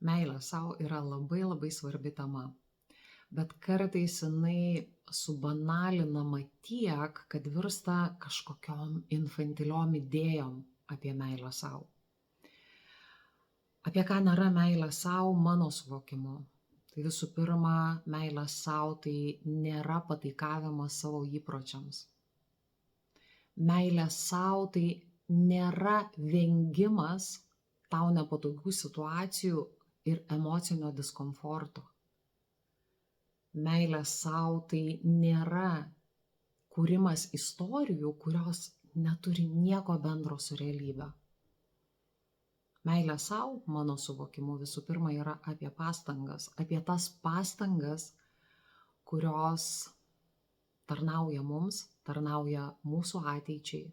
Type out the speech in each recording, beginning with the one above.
Meilė sau yra labai labai svarbi tema, bet kartais jinai subanalinama tiek, kad virsta kažkokiom infantiliom idėjom apie meilę sau. Apie ką nėra meilė sau mano suvokimu? Tai visų pirma, meilė sau tai nėra pataikavimas savo įpročiams. Meilė sau tai nėra vengimas tau nepatogių situacijų ir emocinio diskomforto. Meilė sau tai nėra kūrimas istorijų, kurios neturi nieko bendro su realybe. Meilė sau, mano suvokimu, visų pirma yra apie pastangas, apie tas pastangas, kurios tarnauja mums, tarnauja mūsų ateičiai,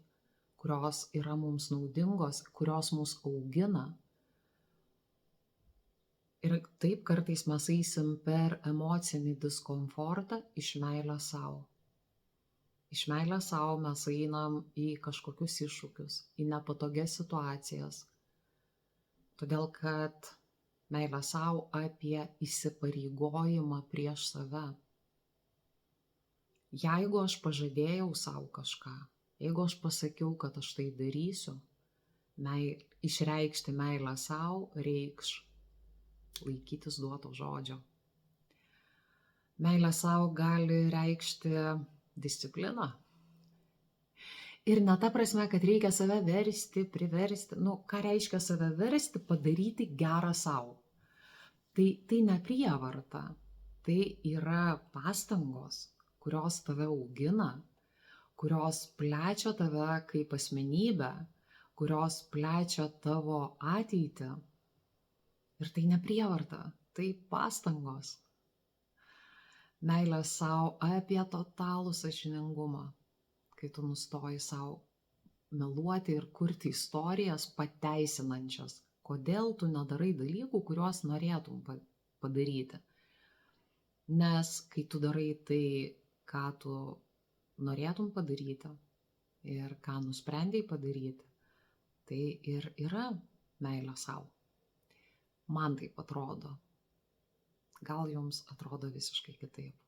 kurios yra mums naudingos, kurios mus augina. Ir taip kartais mes eisim per emocinį diskomfortą iš meilės sau. Iš meilės sau mes einam į kažkokius iššūkius, į nepatogias situacijas. Todėl, kad meilė sau apie įsipareigojimą prieš save. Jeigu aš pažadėjau sau kažką, jeigu aš pasakiau, kad aš tai darysiu, išreikšti meilę sau reikš laikytis duoto žodžio. Meilė sau gali reikšti discipliną. Ir ne ta prasme, kad reikia save versti, priversti. Ką reiškia save versti? Padaryti gerą sau. Tai ne prievarta. Tai yra pastangos, kurios tave augina, kurios plečia tave kaip asmenybę, kurios plečia tavo ateitį. Ir tai ne prievarta, tai pastangos. Meilė sau apie totalų sąžiningumą, kai tu nustoji sau meluoti ir kurti istorijas pateisinančias, kodėl tu nedarai dalykų, kuriuos norėtum padaryti. Nes kai tu darai tai, ką tu norėtum padaryti ir ką nusprendei padaryti, tai ir yra meilė sau. Man taip atrodo. Gal jums atrodo visiškai kitaip.